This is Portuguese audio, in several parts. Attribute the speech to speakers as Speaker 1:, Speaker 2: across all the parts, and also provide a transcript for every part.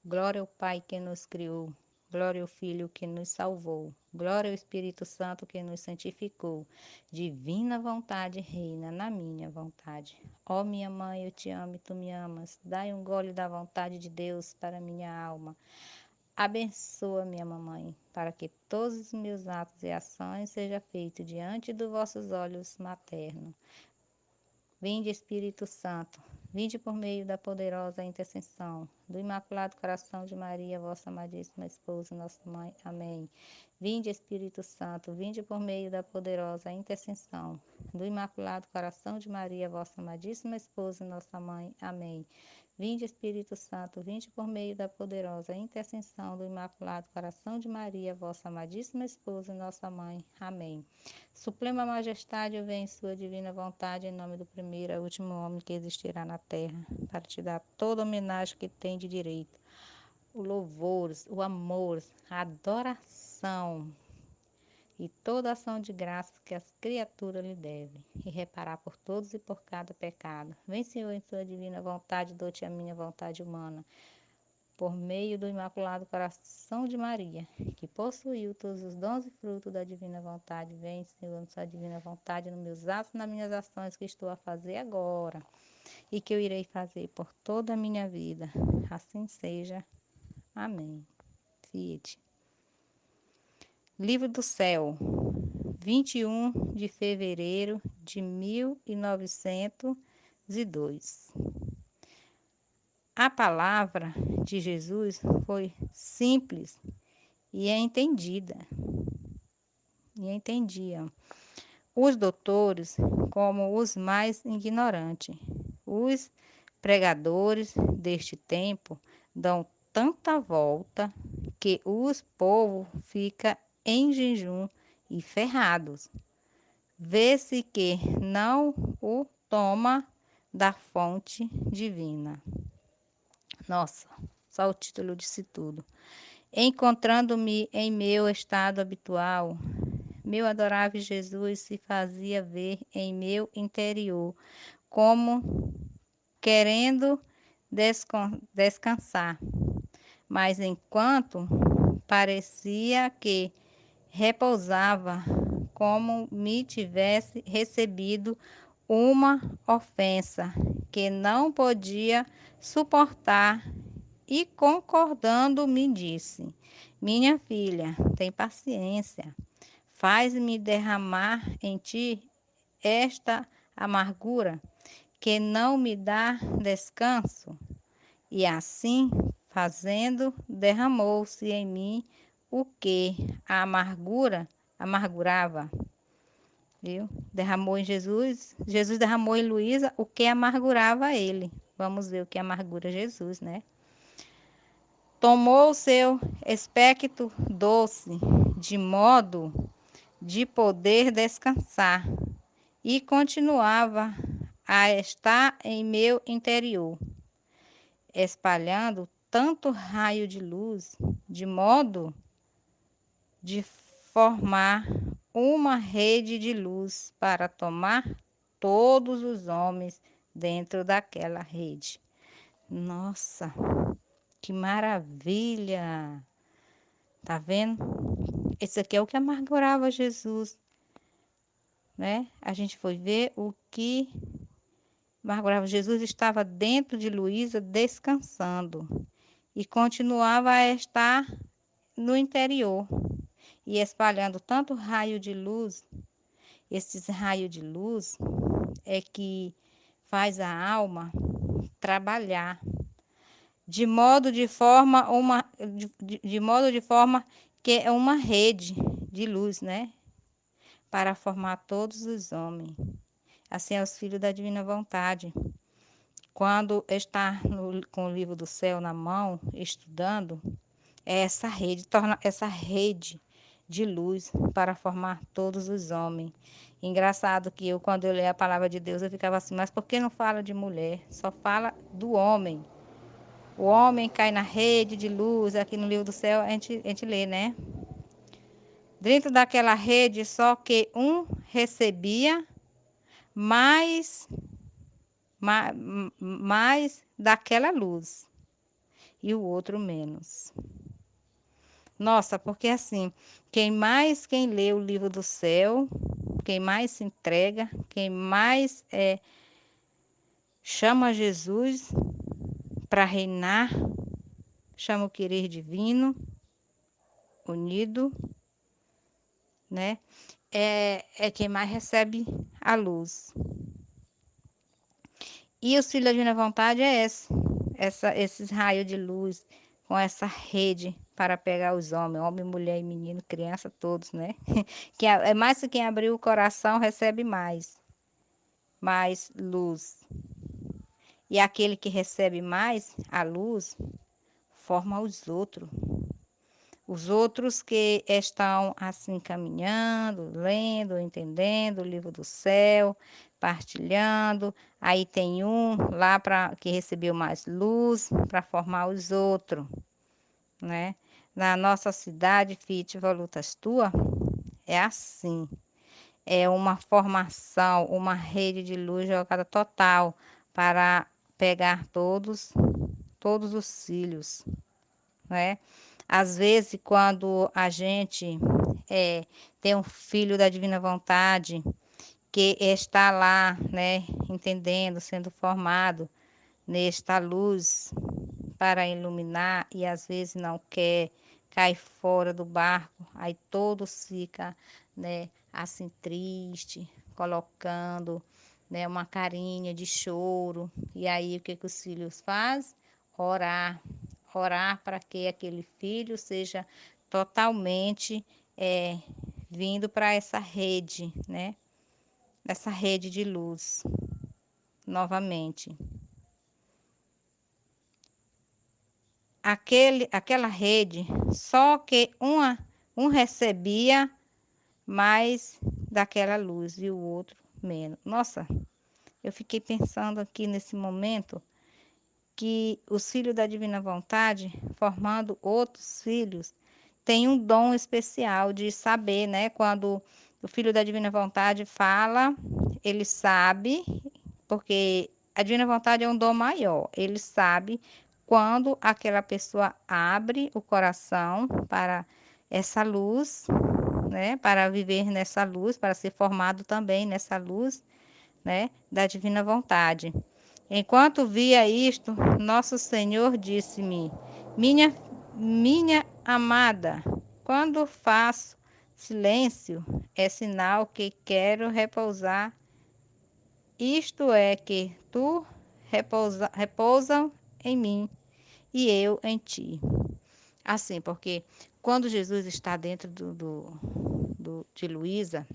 Speaker 1: Glória ao Pai que nos criou. Glória ao Filho que nos salvou. Glória ao Espírito Santo que nos santificou. Divina vontade reina na minha vontade. Ó minha mãe, eu te amo e tu me amas. Dai um gole da vontade de Deus para minha alma. Abençoa minha mamãe, para que todos os meus atos e ações sejam feitos diante dos vossos olhos maternos. Vinde, Espírito Santo, vinde por meio da poderosa intercessão do Imaculado Coração de Maria, vossa amadíssima esposa, nossa mãe. Amém. Vinde, Espírito Santo, vinde por meio da poderosa intercessão do Imaculado Coração de Maria, vossa amadíssima esposa, nossa mãe. Amém. Vinde, Espírito Santo, vinde por meio da poderosa intercessão do Imaculado Coração de Maria, vossa amadíssima esposa, nossa mãe. Amém. Suprema Majestade, eu venho em sua divina vontade, em nome do primeiro e último homem que existirá na terra, para te dar toda a homenagem que tem de direito, o louvor, o amor, a adoração e toda ação de graça que as criaturas lhe devem, e reparar por todos e por cada pecado. Vem, Senhor, em sua divina vontade, dou-te a minha vontade humana, por meio do Imaculado Coração de Maria, que possuiu todos os dons e frutos da divina vontade. Vem, Senhor, em sua divina vontade, nos meus atos e nas minhas ações que estou a fazer agora, e que eu irei fazer por toda a minha vida. Assim seja. Amém. Fiat. Livro do Céu, 21 de fevereiro de 1902. A palavra de Jesus foi simples e é entendida. E entendiam os doutores como os mais ignorantes. Os pregadores deste tempo dão tanta volta que os povos ficam em jejum e ferrados. Vê-se que não o toma da fonte divina. Nossa, só o título disse tudo. Encontrando-me em meu estado habitual, meu adorável Jesus se fazia ver em meu interior, como querendo descansar. Mas enquanto parecia que repousava, como me tivesse recebido uma ofensa que não podia suportar, e concordando me disse: minha filha, tem paciência, faz-me derramar em ti esta amargura que não me dá descanso. E assim fazendo, derramou-se em mim o que a amargura amargurava. Viu? Derramou em Jesus, Jesus derramou em Luísa o que amargurava ele. Vamos ver o que amargura Jesus, né? Tomou o seu espectro doce, de modo de poder descansar, e continuava a estar em meu interior, espalhando tanto raio de luz, de modo de formar uma rede de luz para tomar todos os homens dentro daquela rede. Nossa, que maravilha! Tá vendo? Esse aqui é o que amargurava Jesus, né? A gente foi ver o que amargurava. Jesus estava dentro de Luísa descansando e continuava a estar no interior e espalhando tanto raio de luz. Esses raios de luz é que faz a alma trabalhar de modo de forma que é uma rede de luz, né? Para formar todos os homens. Assim é os filhos da divina vontade. Quando está com o livro do céu na mão, estudando, é essa rede, torna essa rede de luz para formar todos os homens. Engraçado que quando eu leio a palavra de Deus, eu ficava assim, mas por que não fala de mulher? Só fala do homem. O homem cai na rede de luz, aqui no livro do céu a gente lê, né? Dentro daquela rede, só que um recebia mais, mais daquela luz. e o outro menos. Nossa, porque assim, quem lê o livro do céu, quem mais se entrega, quem mais chama Jesus para reinar, chama o querer divino, unido, né? É quem mais recebe a luz. E os filhos da divina vontade é esses raios de luz, com essa rede para pegar os homens, homem, mulher e menino, criança, todos, né? Que é mais que quem abriu o coração recebe mais luz. E aquele que recebe mais a luz, forma os outros que estão assim caminhando, lendo, entendendo o livro do céu, partilhando. Aí tem um lá para que recebeu mais luz para formar os outros, né? Na nossa cidade, Fit Volutas Tua, é assim. É uma formação, uma rede de luz jogada total para pegar todos os filhos, né? Às vezes, quando a gente tem um filho da divina vontade que está lá, né, entendendo, sendo formado nesta luz para iluminar e às vezes não quer, cai fora do barco, aí todos ficam, né, assim triste, colocando, né, uma carinha de choro. E aí o que que os filhos fazem? Orar, orar para que aquele filho seja totalmente vindo para essa rede, né? Essa rede de luz novamente. Aquela rede, só que um recebia mais daquela luz e o outro menos. Nossa, eu fiquei pensando aqui nesse momento que os filhos da divina vontade, formando outros filhos, têm um dom especial de saber, né? Quando o filho da divina vontade fala, ele sabe, porque a divina vontade é um dom maior. Ele sabe quando aquela pessoa abre o coração para essa luz, né? Para viver nessa luz, para ser formado também nessa luz, né? Da divina vontade. Enquanto via isto, nosso Senhor disse-me: minha amada, quando faço silêncio, é sinal que quero repousar. Isto é que tu repousam em mim e eu em ti. Assim, porque quando Jesus está dentro de Luísa,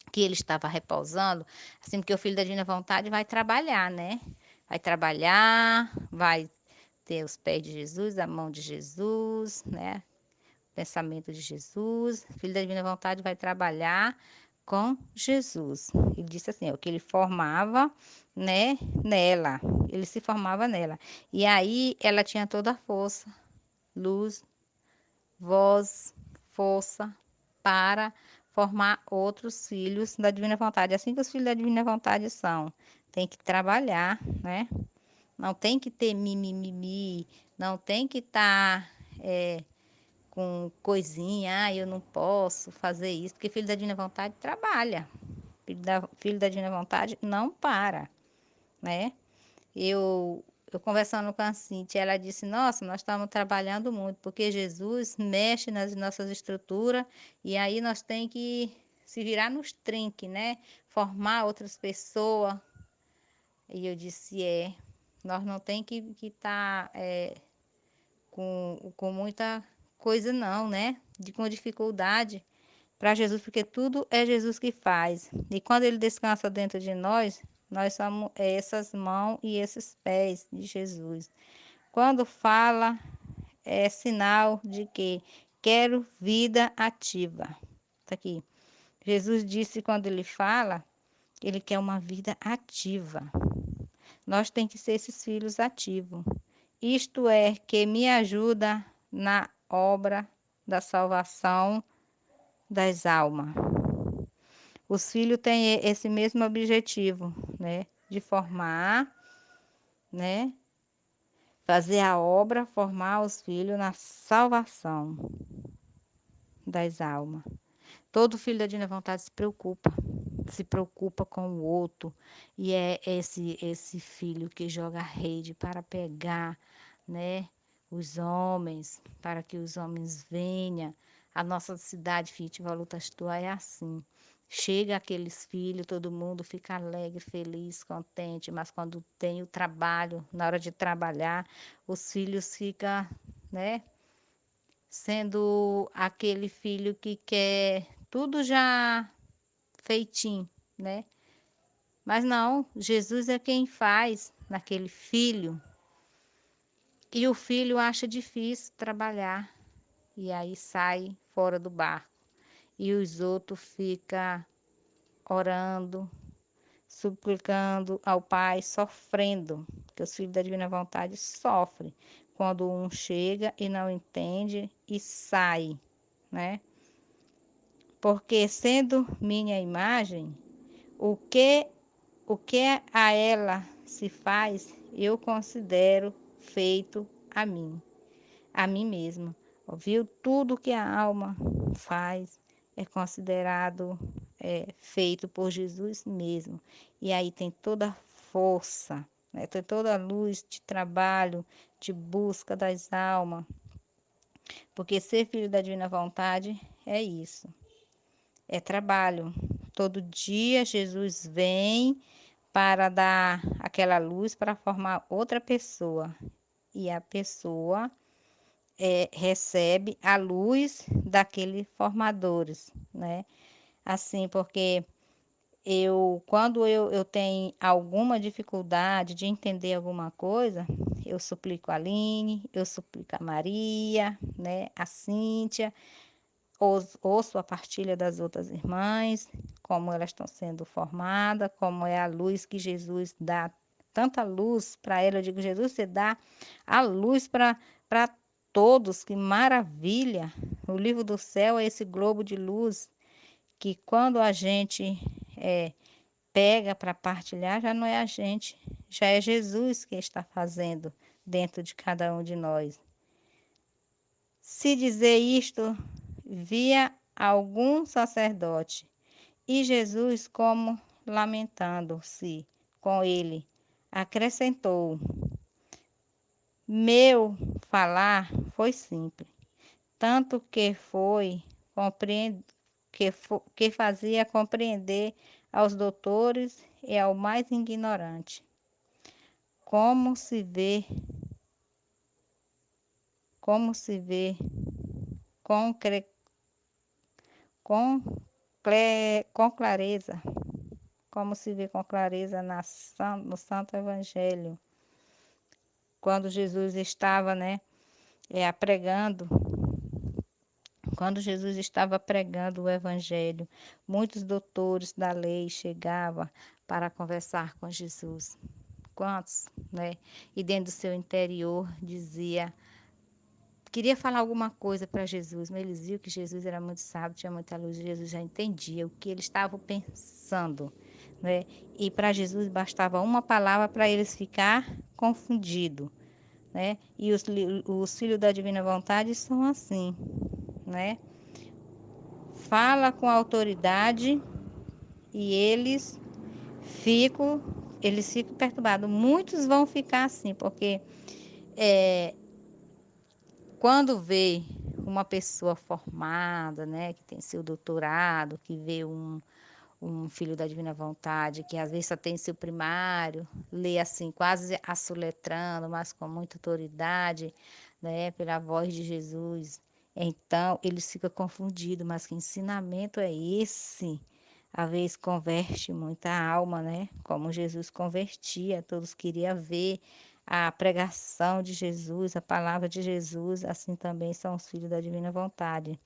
Speaker 1: que ele estava repousando, assim, porque o filho da divina vontade vai trabalhar, né? Vai trabalhar, vai ter os pés de Jesus, a mão de Jesus, né? O pensamento de Jesus. O filho da divina vontade vai trabalhar com Jesus. Ele disse assim, o que ele formava, né, nela. Ele se formava nela. E aí ela tinha toda a força, luz, voz, força para formar outros filhos da divina vontade. Assim que os filhos da divina vontade são, tem que trabalhar, né? Não tem que ter mimimi, não tem que estar com coisinha, eu não posso fazer isso, porque filho da divina vontade trabalha. Filho da divina vontade não para, né? Eu conversando com a Cintia, ela disse, nossa, nós estamos trabalhando muito, porque Jesus mexe nas nossas estruturas e aí nós temos que se virar nos trinques, né? Formar outras pessoas. E eu disse, nós não tem que estar com muita coisa não, né? Com dificuldade para Jesus, porque tudo é Jesus que faz. E quando ele descansa dentro de nós somos essas mãos e esses pés de Jesus. Quando fala, é sinal de que quero vida ativa. Tá aqui. Jesus disse quando ele fala, ele quer uma vida ativa. Nós tem que ser esses filhos ativos. Isto é que me ajuda na obra da salvação das almas. Os filhos têm esse mesmo objetivo, né? De formar, né? fazer a obra, formar os filhos na salvação das almas. Todo filho da divina vontade se preocupa com o outro, e é esse filho que joga a rede para pegar, né, os homens, para que os homens venham. A nossa cidade Fitival Lutas Tua é assim. Chega aqueles filhos, todo mundo fica alegre, feliz, contente, mas quando tem o trabalho, na hora de trabalhar, os filhos ficam, né, sendo aquele filho que quer tudo já feitinho, né? Mas não, Jesus é quem faz naquele filho. E o filho acha difícil trabalhar e aí sai fora do barco. E os outros ficam orando, suplicando ao Pai, sofrendo, porque os filhos da divina vontade sofrem quando um chega e não entende e sai, né? Porque sendo minha imagem, o que o que a ela se faz, eu considero feito a mim mesmo. Ouviu? Tudo que a alma faz é considerado feito por Jesus mesmo. E aí tem toda a força, né? Tem toda a luz de trabalho, de busca das almas. Porque ser filho da divina vontade é isso. É trabalho. Todo dia Jesus vem para dar aquela luz para formar outra pessoa. E a pessoa recebe a luz daqueles formadores, né? Assim, porque quando eu tenho alguma dificuldade de entender alguma coisa, eu suplico a Aline, eu suplico a Maria, né? A Cíntia, ouço a partilha das outras irmãs, como elas estão sendo formadas, como é a luz que Jesus dá, tanta luz para ela. Eu digo, Jesus, você dá a luz para todos, que maravilha! O livro do céu é esse globo de luz que quando a gente pega para partilhar, já não é a gente, já é Jesus que está fazendo dentro de cada um de nós. Se dizer isto, via algum sacerdote, e Jesus, como lamentando-se com ele, acrescentou: Meu falar foi simples, tanto que foi que fazia compreender aos doutores e ao mais ignorante. Como se vê, como se vê com, com, com clareza, como se vê com clareza no Santo Evangelho, quando Jesus estava, né, pregando. Quando Jesus estava pregando o Evangelho, muitos doutores da lei chegavam para conversar com Jesus. Quantos, né? E dentro do seu interior dizia, queria falar alguma coisa para Jesus, mas eles viam que Jesus era muito sábio, tinha muita luz, e Jesus já entendia o que eles estavam pensando, né? E para Jesus bastava uma palavra para eles ficar confundidos, né? E os filhos da divina vontade são assim, né? Fala com autoridade e ficam, eles ficam perturbados. Muitos vão ficar assim, porque quando vê uma pessoa formada, né, que tem seu doutorado, que vê um filho da divina vontade, que às vezes só tem seu primário, lê assim, quase assoletrando, mas com muita autoridade, né, pela voz de Jesus. Então, eles ficam confundidos, mas que ensinamento é esse? Às vezes converte muita alma, né? Como Jesus convertia, todos queriam ver a pregação de Jesus, a palavra de Jesus, assim também são os filhos da divina vontade.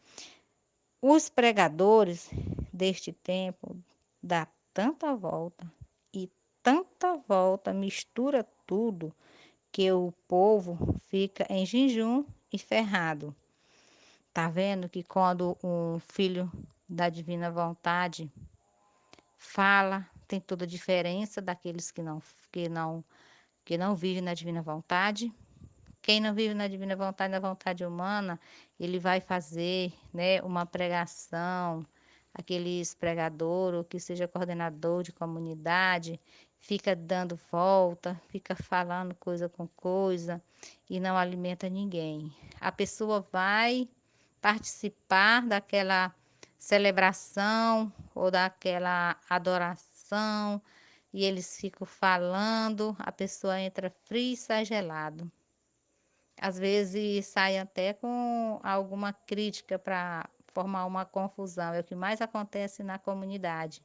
Speaker 1: Os pregadores deste tempo dá tanta volta, mistura tudo, que o povo fica em jejum e ferrado. Tá vendo que quando um filho da divina vontade fala, tem toda a diferença daqueles que não vivem na divina vontade? Quem não vive na divina vontade, na vontade humana, ele vai fazer, né, uma pregação, aqueles pregador ou que seja coordenador de comunidade, fica dando volta, fica falando coisa com coisa e não alimenta ninguém. A pessoa vai participar daquela celebração ou daquela adoração e eles ficam falando, a pessoa entra fria e sai gelado. Às vezes sai até com alguma crítica para formar uma confusão. É o que mais acontece na comunidade.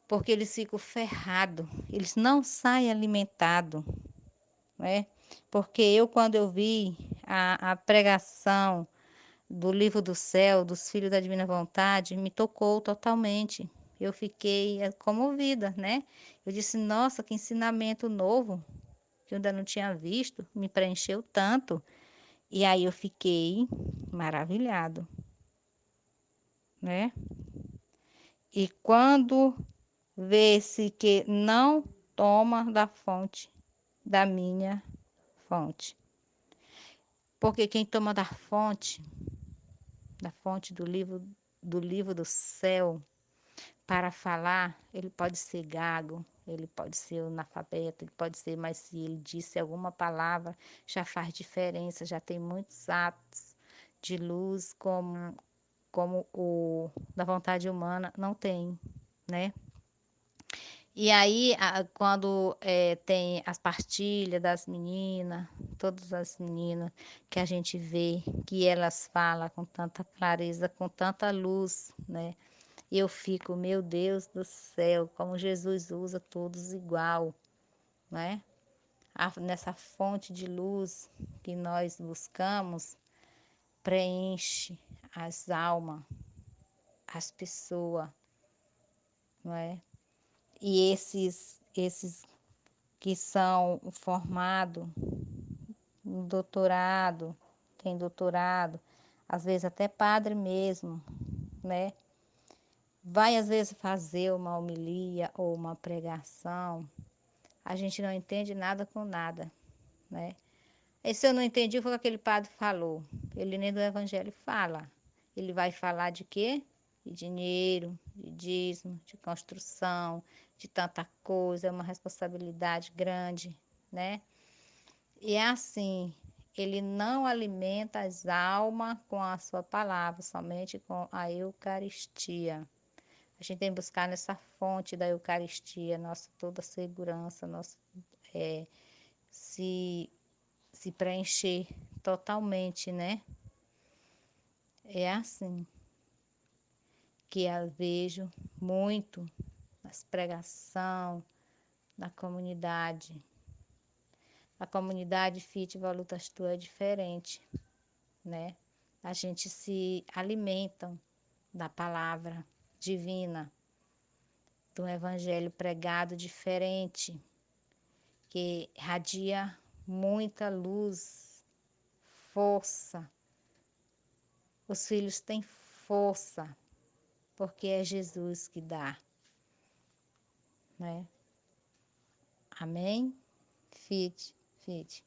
Speaker 1: Porque eles ficam ferrados, eles não saem alimentados, né? Porque eu, quando eu vi a pregação do livro do céu, dos filhos da divina vontade, me tocou totalmente. Eu fiquei comovida, né? Eu disse, nossa, que ensinamento novo, que eu ainda não tinha visto, me preencheu tanto. E aí eu fiquei maravilhado, né? E quando vê-se que não toma da fonte, da minha fonte. Porque quem toma da fonte do livro do céu, para falar, ele pode ser gago, ele pode ser analfabeto, ele pode ser, mas se ele disse alguma palavra, já faz diferença, já tem muitos atos de luz como o da vontade humana não tem, né? E aí, quando tem as partilhas das meninas, todas as meninas que a gente vê, que elas falam com tanta clareza, com tanta luz, né? Eu fico, meu Deus do céu, como Jesus usa todos igual, né? Nessa fonte de luz que nós buscamos, preenche as almas, as pessoas, não é? E esses que são formados em doutorado, tem doutorado, às vezes até padre mesmo, né? Vai às vezes fazer uma homilia ou uma pregação, a gente não entende nada com nada, né? E se eu não entendi, foi o que aquele padre falou. Ele nem do evangelho fala. Ele vai falar de quê? De dinheiro, de dízimo, de construção, de tanta coisa, é uma responsabilidade grande, né? E é assim, ele não alimenta as almas com a sua palavra, somente com a Eucaristia. A gente tem que buscar nessa fonte da Eucaristia, nossa toda segurança, nosso, é, se, se preencher totalmente, né? É assim que eu vejo muito nas pregação, na comunidade. A comunidade Fit Volutas Tu é diferente, né? A gente se alimenta da palavra divina, do evangelho pregado diferente, que radia muita luz, força. Os filhos têm força, porque é Jesus que dá, né? Amém? Fit, fit.